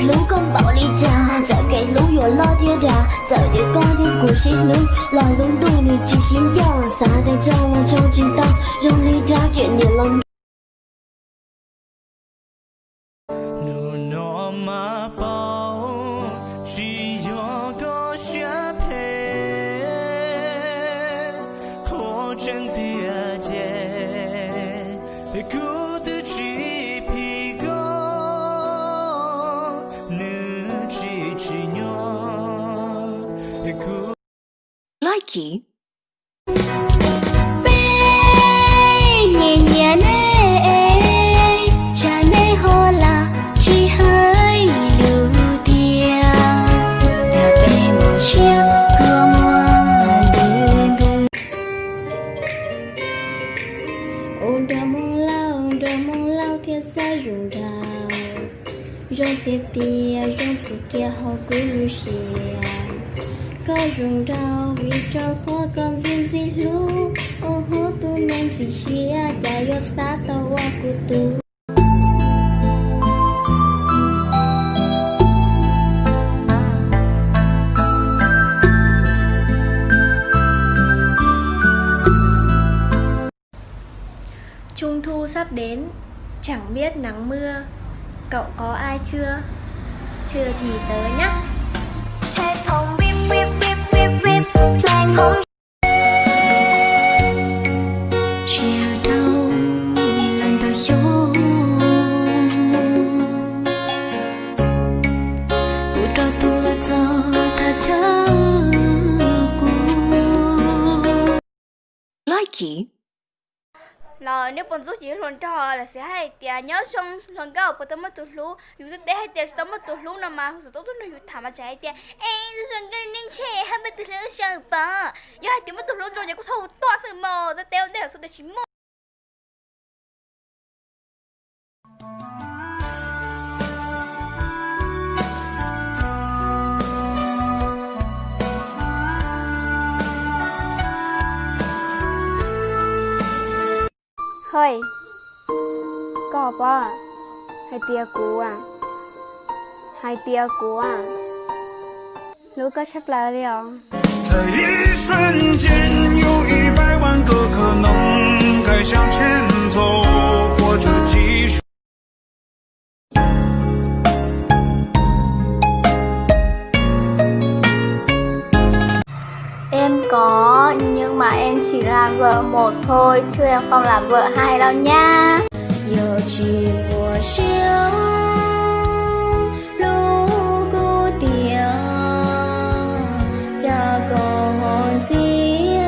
路跟暴力战，再给路越老铁战，再给高铁故事路，来龙渡你记信仰，撒旦掌了长青党，人力炸决你冷。路那么薄，只有个血配，活成第二节，孤独只皮狗，你只只牛，孤。Likey. Nhẹ nhẹ nè, cha nè ho là chỉ hơi lưu tia, đã bê một chiếc cửa mùa đường đường. Ôn đầm lao thiệt xa rung rào, rong tia rong kia họ cứ lưu xìa. Có rung rào vì cho khó con gì lu, ô hô tu nên gì xia, chạy vô xa tàu qua của tu. Trung thu sắp đến, chẳng biết nắng mưa, cậu có ai chưa? Chưa thì tớ nhá. Hệ thống bip bip bip bip bip, phanh không. Chia đau lần đầu số cụ trò tua cho thật thơ của Likey. Là nếu bọn rút chỉ luôn cho là sẽ hay tiền nhớ xong lần cao của tao mất tụt lú dù rất để hay tiền tao mất tụt lú nào mà rồi tao tôi nói thả mà chạy tiền em lần cái nên che hay mất tụt lú sao bà giờ hay tiền mất tụt lú rồi nhà có sâu to sự mờ tao đeo để số để chín mờ. Hơi có ba hai tia cú à hai tia cú à lúc có chắc là liệu 在一瞬间，有100万个可能，该向前走，或者继续。 Em có nhưng mà em chỉ làm vợ một thôi chứ em không làm vợ hai đâu nha. 有起我心路孤顶，cha có hồn chiếu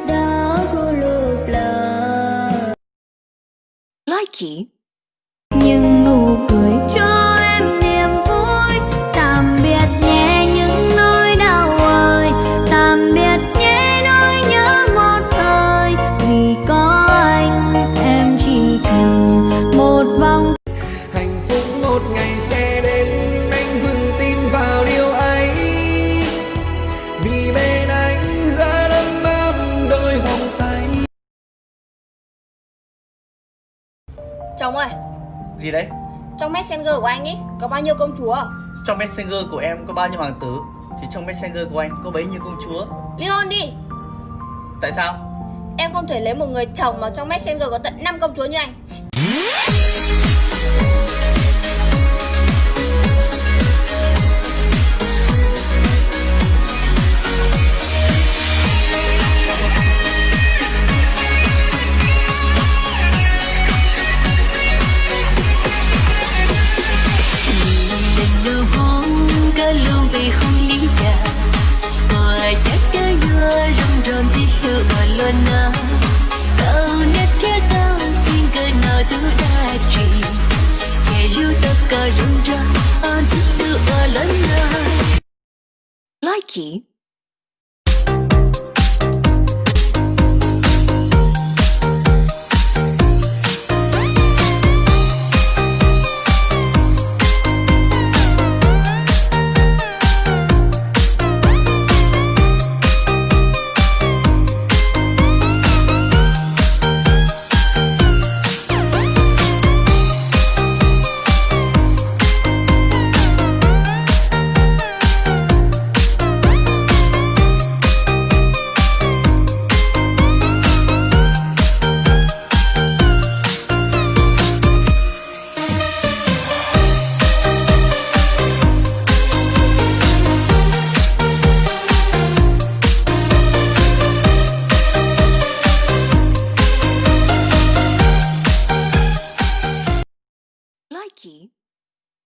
đó cô lụp lờ. Likey. Nhưng nụ cười cho em niềm vui, tạm biệt nhé những nỗi đau ơi, tạm biệt nhé nỗi nhớ một thời, vì có anh em chỉ cần một vòng. Hạnh phúc một ngày sẽ đến, anh vững tin vào điều ấy, vì bên anh rất ấm áp đôi vòng tay. Chồng ơi, Gì đấy? trong Messenger của anh ấy có bao nhiêu công chúa? Trong Messenger của em có bao nhiêu hoàng tử thì trong Messenger của anh có bấy nhiêu công chúa. Ly hôn đi. Tại sao? Em không thể lấy một người chồng mà trong Messenger có tận 5 công chúa như anh.